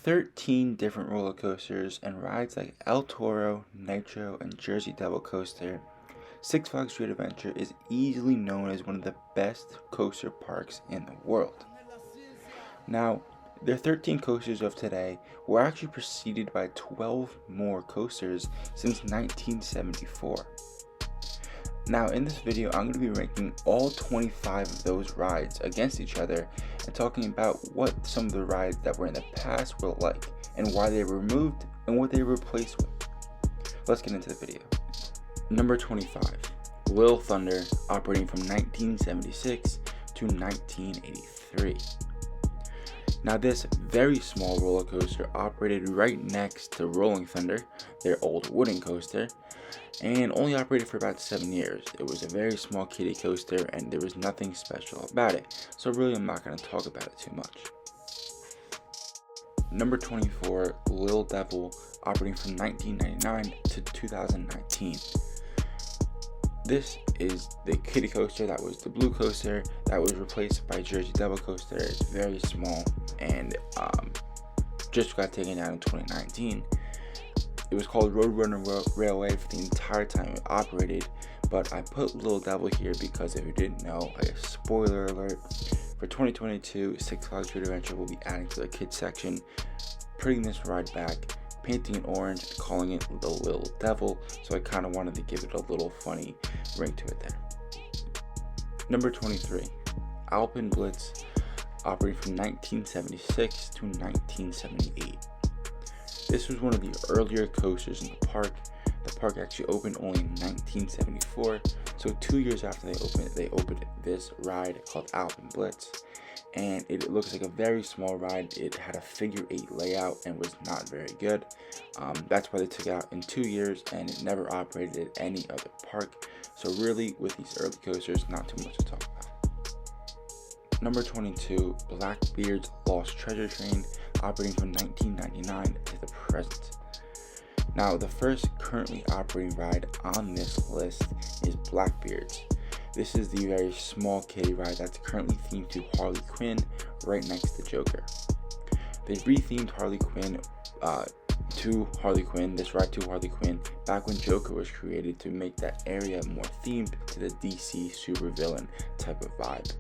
13 different roller coasters and rides like El Toro, Nitro, and Jersey Devil coaster, Six Flags Great Adventure is easily known as one of the best coaster parks in the world. Now, their 13 coasters of today were actually preceded by 12 more coasters since 1974. Now, in this video, I'm going to be ranking all 25 of those rides against each other and talking about what some of the rides that were in the past were like and why they were removed and what they were replaced with. Let's get into the video. Number 25, Lil Thunder, operating from 1976 to 1983. Now, this very small roller coaster operated right next to Rolling Thunder, their old wooden coaster, and only operated for about 7 years. It was a very small kiddie coaster and there was nothing special about it, so really I'm not going to talk about it too much. Number 24, Lil Devil, operating from 1999 to 2019. This is the kiddie coaster that was the blue coaster that was replaced by Jersey Devil coaster. It's very small and just got taken down in 2019. It was called Roadrunner Railway for the entire time it operated, but I put Lil Devil here because if you didn't know, a spoiler alert, for 2022, Six Flags Great Adventure will be adding to the kids section, putting this ride back, painting it orange, and calling it the Lil Devil, so I kind of wanted to give it a little funny ring to it there. Number 23, Alpine Blitz, operating from 1976 to 1978. This was one of the earlier coasters in the park. The park actually opened only in 1974, so 2 years after they opened this ride called Alpine Blitz, and it looks like a very small ride. It had a figure 8 layout and was not very good. That's why they took it out in 2 years, and it never operated at any other park. So really, with these early coasters, not too much to talk about. Number 22, Blackbeards Lost Treasure Train, operating from 1999 to the present. Now, the first currently operating ride on this list is Blackbeards. This is the very small kiddie ride that's currently themed to Harley Quinn, right next to Joker. They rethemed Harley Quinn to Harley Quinn, this ride to Harley Quinn, back when Joker was created to make that area more themed to the DC supervillain type of vibe.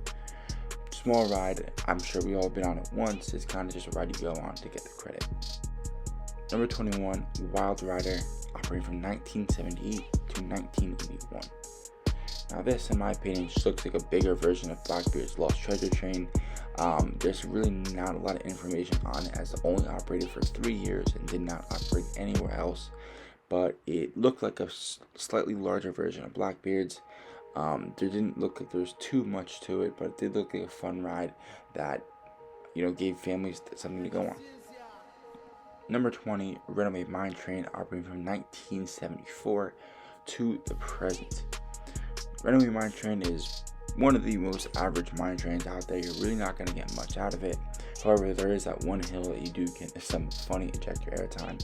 Small ride, I'm sure we all been on it once. It's kind of just a ride you go on to get the credit. Number 21, Wild Rider, operating from 1978 to 1981. Now this, in my opinion, just looks like a bigger version of Blackbeard's Lost Treasure Train. There's really not a lot of information on it, as it only operated for 3 years and did not operate anywhere else. But it looked like a slightly larger version of Blackbeard's. There didn't look like there was too much to it, but it did look like a fun ride that, gave families something to go on. Number 20, Renovate Mine Train, operating from 1974 to the present. Renovate Mine Train is one of the most average mine trains out there. You're really not going to get much out of it. However, there is that one hill that you do get some funny ejector airtime.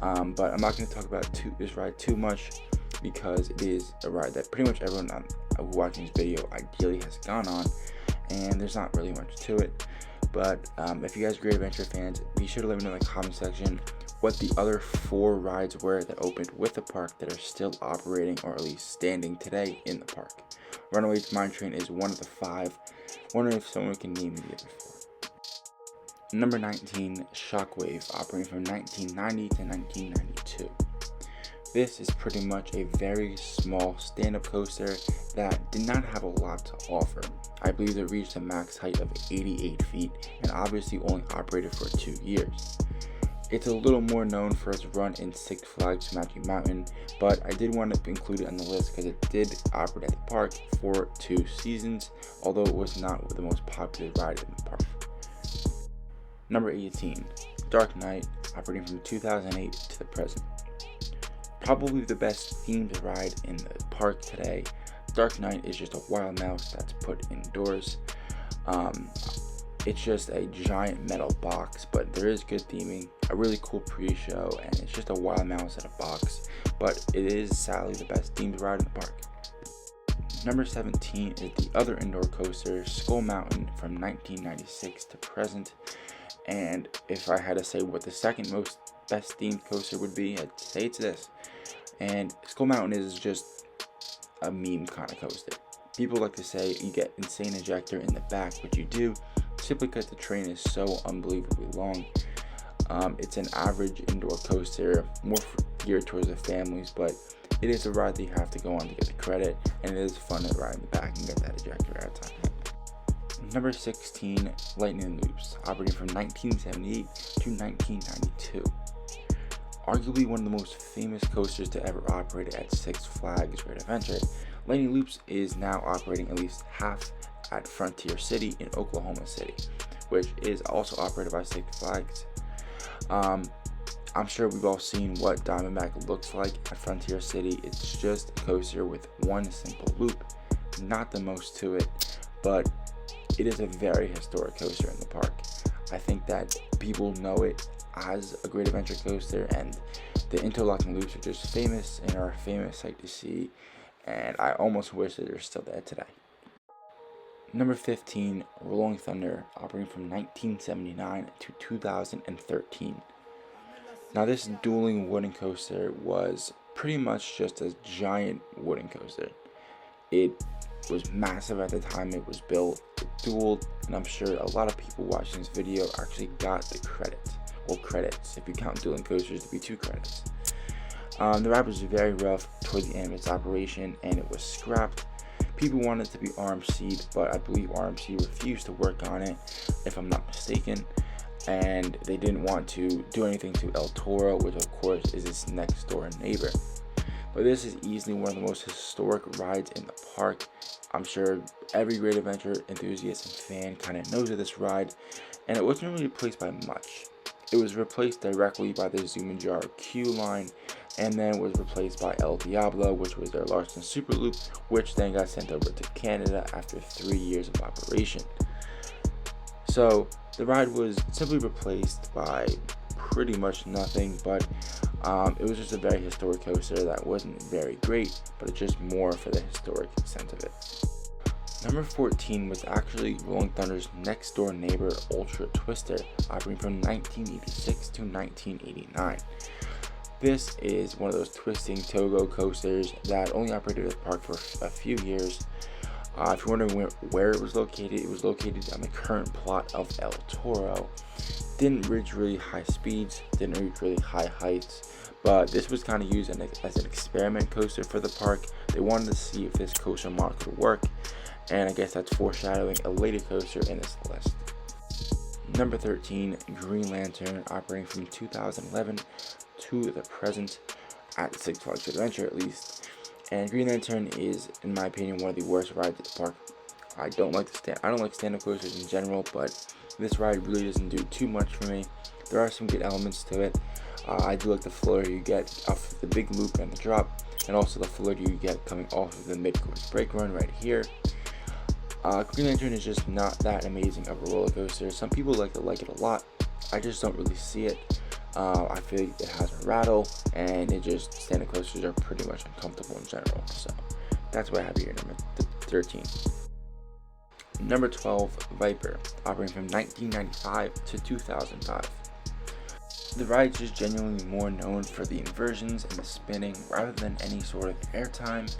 But I'm not going to talk about this ride too much, because it is a ride that pretty much everyone watching this video ideally has gone on, and there's not really much to it. But if you guys are Great Adventure fans, be sure to let me know in the comment section what the other 4 rides were that opened with the park that are still operating, or at least standing today in the park. Runaway Mine Train is one of the 5. Wondering if someone can name the other 4. Number 19, Shockwave, operating from 1990 to 1992. This is pretty much a very small stand-up coaster that did not have a lot to offer. I believe it reached a max height of 88 feet and obviously only operated for 2 years. It's a little more known for its run in Six Flags Magic Mountain, but I did want to include it on the list because it did operate at the park for 2 seasons, although it was not the most popular ride in the park. Number 18, Dark Knight, operating from 2008 to the present. Probably the best themed ride in the park today. Dark Knight is just a wild mouse that's put indoors. It's just a giant metal box, but there is good theming, a really cool pre-show, and it's just a wild mouse in a box, but it is sadly the best themed ride in the park. Number 17 is the other indoor coaster, Skull Mountain, from 1996 to present. And if I had to say what the second most best themed coaster would be, I'd say it's this. And Skull Mountain is just a meme kind of coaster. People like to say you get insane ejector in the back, but you do, simply because the train is so unbelievably long. It's an average indoor coaster, more geared towards the families, but it is a ride that you have to go on to get the credit, and it is fun to ride in the back and get that ejector at a time. Number 16, Lightning Loops, operating from 1978 to 1992. Arguably one of the most famous coasters to ever operate at Six Flags Great Adventure, Lightning Loops is now operating at least half at Frontier City in Oklahoma City, which is also operated by Six Flags. I'm sure we've all seen what Diamondback looks like at Frontier City. It's just a coaster with one simple loop, not the most to it, but it is a very historic coaster in the park. I think that people know it as a great adventure coaster, and the interlocking loops are just famous and are a famous sight to see, and I almost wish that they're still there today. Number 15, Rolling Thunder, operating from 1979 to 2013. Now this dueling wooden coaster was pretty much just a giant wooden coaster. It was massive at the time it was built, it dueled, and I'm sure a lot of people watching this video actually got the credits. Well, credits, if you count dueling coasters to be 2 credits. The ride was very rough toward the end of its operation, and it was scrapped. People wanted it to be RMC'd, but I believe RMC refused to work on it, if I'm not mistaken. And they didn't want to do anything to El Toro, which of course is its next door neighbor. But this is easily one of the most historic rides in the park. I'm sure every great adventure enthusiast and fan kind of knows of this ride, and it wasn't really replaced by much. It was replaced directly by the Zumanjaro Q line, and then was replaced by El Diablo, which was their Larson Super Loop, which then got sent over to Canada after 3 years of operation. So the ride was simply replaced by pretty much nothing, but it was just a very historic coaster that wasn't very great, but it's just more for the historic sense of it. Number 14 was actually Rolling Thunder's next door neighbor, Ultra Twister, operating from 1986 to 1989. This is one of those twisting Togo coasters that only operated at the park for a few years. If you're wondering where it was located on the current plot of El Toro. Didn't reach really high speeds, didn't reach really high heights, but this was kind of used as an experiment coaster for the park. They wanted to see if this coaster model could work, and I guess that's foreshadowing a later coaster in this list. Number 13, Green Lantern, operating from 2011 to the present at Six Flags Adventure at least. And Green Lantern is, in my opinion, one of the worst rides at the park. I don't like stand-up coasters in general, but this ride really doesn't do too much for me. There are some good elements to it. I do like the floor you get off the big loop and the drop, and also the floor you get coming off of the mid-course brake run right here. Green Lantern is just not that amazing of a roller coaster. Some people like it a lot. I just don't really see it. I feel like it has a rattle, and stand-up coasters are pretty much uncomfortable in general. So that's what I have here, number 13. Number 12, Viper, operating from 1995 to 2005. The ride is just genuinely more known for the inversions and the spinning rather than any sort of airtime.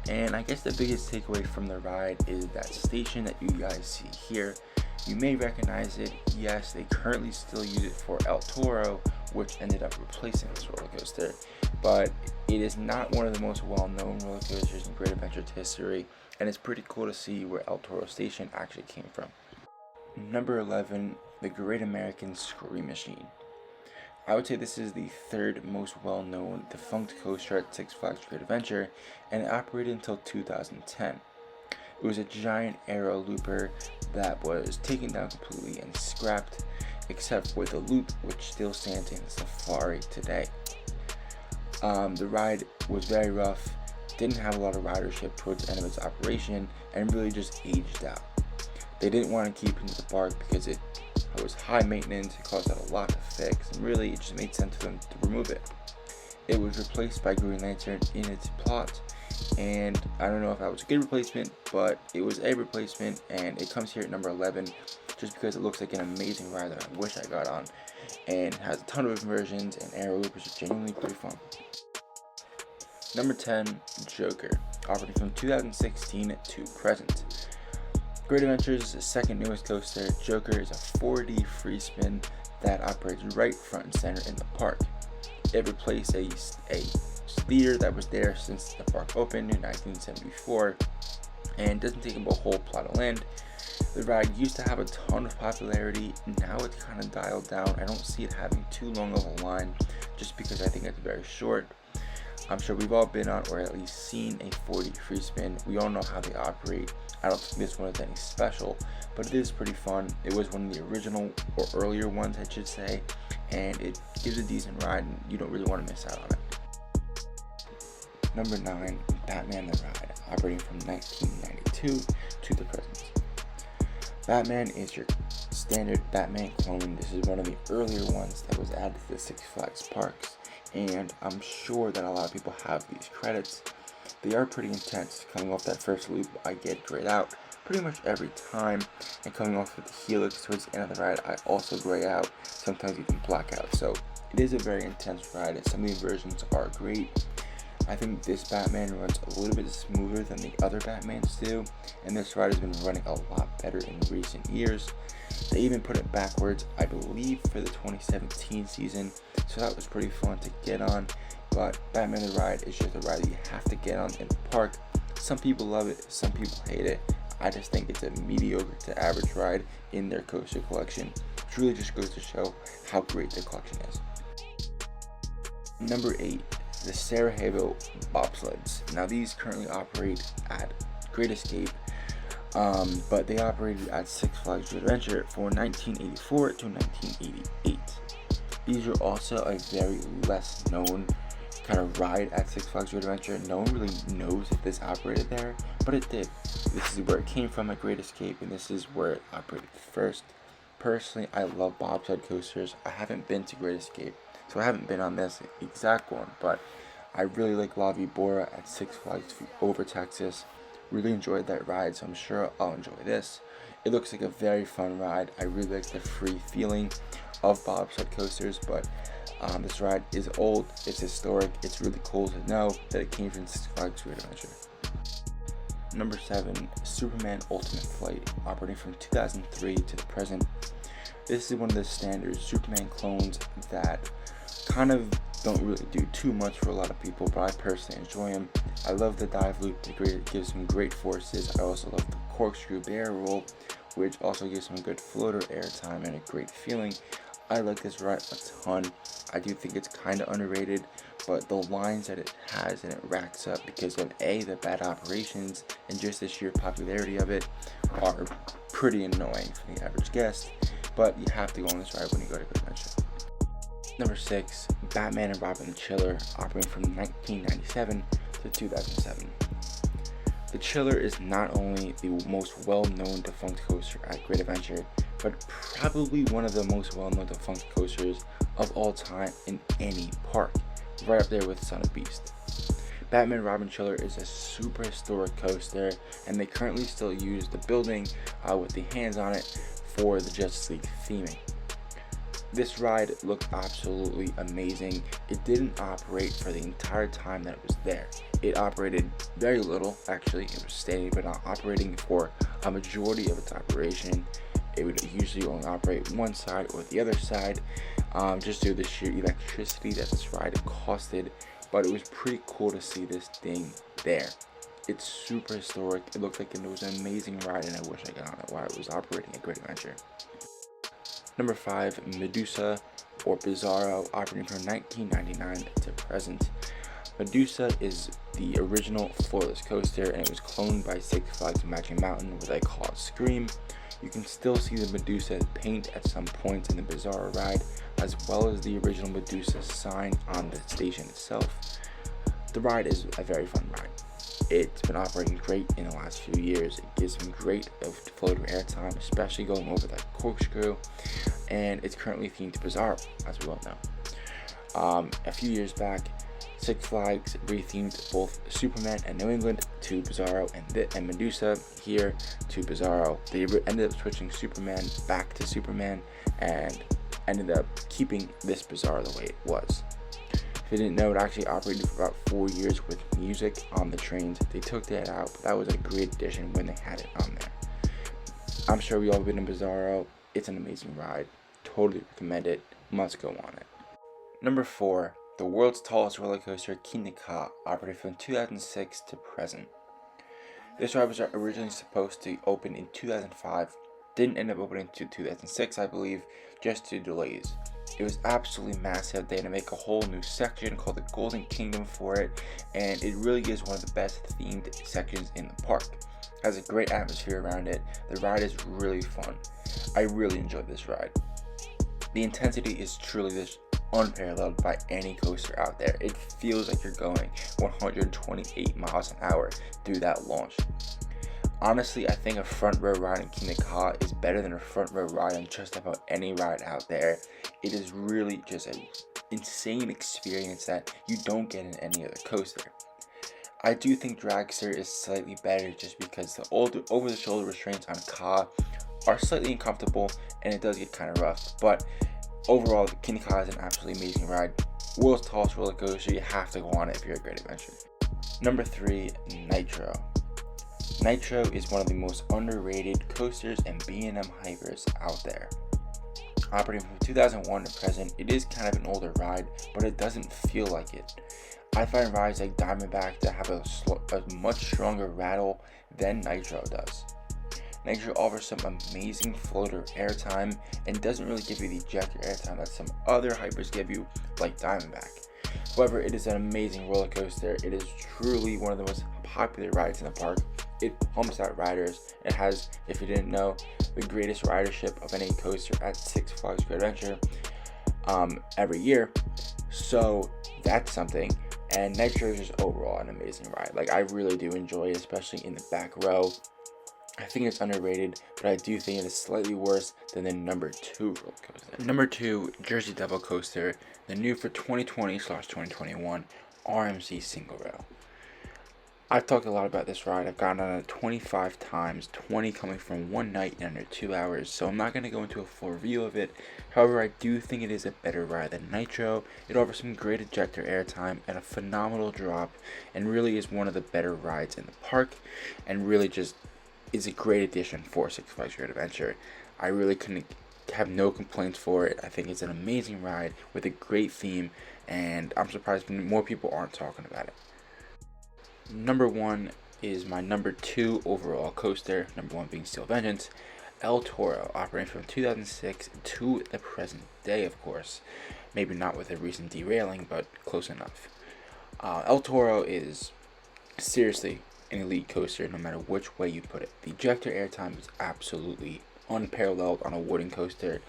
And I guess the biggest takeaway from the ride is that station that you guys see here. You may recognize it. Yes, they currently still use it for El Toro, which ended up replacing this roller coaster, but it is not one of the most well-known roller coasters in Great Adventure history, and it's pretty cool to see where El Toro Station actually came from. Number 11, the Great American Scream Machine. I would say this is the third most well-known defunct coaster at Six Flags Great Adventure, and it operated until 2010. It was a giant aero looper that was taken down completely and scrapped, except for the loop, which still stands in Safari today. The ride was very rough, didn't have a lot of ridership towards the end of its operation, and really just aged out. They didn't want to keep it in the park because it was high maintenance, it caused a lot to fix, and really it just made sense for them to remove it. It was replaced by Green Lantern in its plot, and I don't know if that was a good replacement, but it was a replacement, and it comes here at number 11 just because it looks like an amazing ride that I wish I got on, and has a ton of inversions and aero loop, which is genuinely pretty fun. Number 10, Joker, operating from 2016 to present. Great Adventure's second newest coaster, Joker is a 4D free spin that operates right front and center in the park. It replaced a theater that was there since the park opened in 1974 and doesn't take up a whole plot of land. The ride used to have a ton of popularity. Now it's kind of dialed down. I don't see it having too long of a line just because I think it's very short. I'm sure we've all been on or at least seen a 4D free spin. We all know how they operate. I don't think this one is any special, but it is pretty fun. It was one of the original or earlier ones, I should say, and it gives a decent ride and you don't really want to miss out on it. Number 9, Batman the Ride, operating from 1992 to the present. Batman is your standard Batman clone. This is one of the earlier ones that was added to the Six Flags parks, and I'm sure that a lot of people have these credits. They are pretty intense. Coming off that first loop, I get grayed out pretty much every time, and coming off of the helix towards the end of the ride, I also gray out, sometimes even black out. So it is a very intense ride. Some of the inversions are great. I think this Batman runs a little bit smoother than the other Batmans do, and this ride has been running a lot better in recent years. They even put it backwards, I believe, for the 2017 season, so that was pretty fun to get on. But Batman the Ride is just a ride that you have to get on in the park. Some people love it, some people hate it. I just think it's a mediocre to average ride in their coaster collection, which really just goes to show how great their collection is. Number 8, the Sarajevo bobsleds. Now these currently operate at Great Escape, but they operated at Six Flags Great Adventure from 1984 to 1988. These are also a very less known kind of ride at Six Flags Great Adventure. No one really knows if this operated there, but it did. This is where it came from at Great Escape, and this is where it operated first. Personally, I love bobsled coasters. I haven't been to Great Escape, so I haven't been on this exact one, but I really like La Vibora at Six Flags over Texas. Really enjoyed that ride, so I'm sure I'll enjoy this. It looks like a very fun ride. I really like the free feeling of bobsled coasters, but this ride is old, it's historic, it's really cool to know that it came from Six Flags Great Adventure. Number 7, Superman Ultimate Flight, operating from 2003 to the present. This is one of the standard Superman clones that kind of don't really do too much for a lot of people, but I personally enjoy them. I love the dive loop, it gives some great forces. I also love the corkscrew barrel roll, which also gives some good floater airtime and a great feeling. I like this ride a ton. I do think it's kind of underrated, but the lines that it has and it racks up because of the bad operations and just the sheer popularity of it are pretty annoying for the average guest, but you have to go on this ride when you go to Great Adventure. Number 6, Batman and Robin the Chiller, operating from 1997 to 2007. The Chiller is not only the most well-known defunct coaster at Great Adventure, but probably one of the most well-known defunct coasters of all time in any park, right up there with Son of Beast. Batman Robin Chiller is a super historic coaster, and they currently still use the building with the hands on it for the Justice League theming. This ride looked absolutely amazing. It didn't operate for the entire time that it was there. It operated very little, actually. It was steady, but not operating for a majority of its operation. It would usually only operate one side or the other side, just due to the sheer electricity that this ride costed. But it was pretty cool to see this thing there. It's super historic. It looked like it was an amazing ride, and I wish I got on it while it was operating at Great Adventure. Number 5, Medusa or Bizarro, operating from 1999 to present. Medusa is the original floorless coaster, and it was cloned by Six Flags Magic Mountain, where they call it Scream. You can still see the Medusa paint at some points in the Bizarro ride, as well as the original Medusa sign on the station itself. The ride is a very fun ride. It's been operating great in the last few years. It gives some great floater airtime, especially going over that corkscrew, and it's currently themed to Bizarro, as we all know. A few years back, Six Flags rethemed both Superman and New England to Bizarro, and Medusa here to Bizarro. They ended up switching Superman back to Superman and ended up keeping this Bizarro the way it was. If you didn't know, it actually operated for about 4 years with music on the trains. They took that out, but that was a great addition when they had it on there. I'm sure we all been in Bizarro. It's an amazing ride. Totally recommend it. Must go on it. Number 4, the world's tallest roller coaster, Kina, operated from 2006 to present. This ride was originally supposed to open in 2005. Didn't end up opening to 2006, I believe, just due to delays. It was absolutely massive. They had to make a whole new section called the Golden Kingdom for it, and it really is one of the best themed sections in the park. It has a great atmosphere around it. The ride is really fun. I really enjoyed this ride. The intensity is truly this unparalleled by any coaster out there. It feels like you're going 128 miles an hour through that launch. Honestly, I think a front row ride in Kina is better than a front row ride on just about any ride out there. It is really just an insane experience that you don't get in any other coaster. I do think Dragster is slightly better just because the over-the-shoulder restraints on Ka are slightly uncomfortable and it does get kind of rough. But overall, Kina is an absolutely amazing ride. World's tallest roller coaster, you have to go on it if you're a great adventure. Number 3, Nitro. Nitro is one of the most underrated coasters and B&M hypers out there. Operating from 2001 to present, it is kind of an older ride, but it doesn't feel like it. I find rides like Diamondback to have a much stronger rattle than Nitro does. Nitro offers some amazing floater airtime and doesn't really give you the ejector airtime that some other hypers give you, like Diamondback. However, it is an amazing roller coaster. It is truly one of the most popular rides in the park. It pumps out riders. It has, if you didn't know, the greatest ridership of any coaster at Six Flags Great Adventure every year. So that's something. And Nitro is just overall an amazing ride. Like, I really do enjoy it, especially in the back row. I think it's underrated, but I do think it is slightly worse than the number 2 roller coaster. Number 2, Jersey Devil coaster, the new for 2020/2021 RMC single rail. I've talked a lot about this ride. I've gotten on it 25 times, 20 coming from one night in under 2 hours, so I'm not going to go into a full review of it. However, I do think it is a better ride than Nitro. It offers some great ejector airtime and a phenomenal drop, and really is one of the better rides in the park, and really just is a great addition for Six Flags Great Adventure. I really couldn't have no complaints for it. I think it's an amazing ride with a great theme, and I'm surprised more people aren't talking about it. Number 1 is my number 2 overall coaster, number 1 being Steel Vengeance, El Toro, operating from 2006 to the present day, of course. Maybe not with a recent derailing, but close enough. El Toro is seriously an elite coaster no matter which way you put it. The ejector airtime is absolutely unparalleled on a wooden coaster.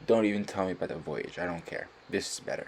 Don't even tell me about the Voyage. I don't care. This is better.